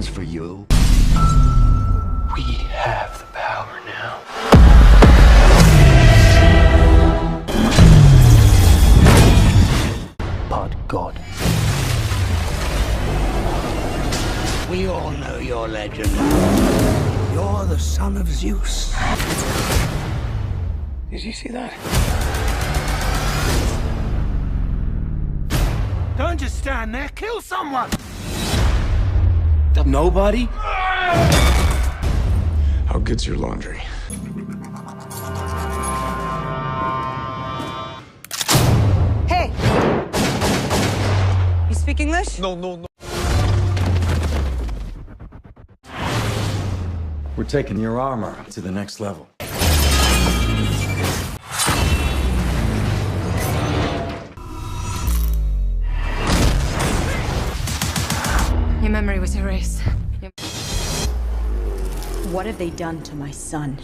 one's for you. We have the power now. But God. We all know your legend. You're the son of Zeus. Did you see that? Don't just stand there, kill someone! Nobody? How good's your laundry? Hey! You speak English? No. We're taking your armor to the next level. Your memory was erased. What have they done to my son?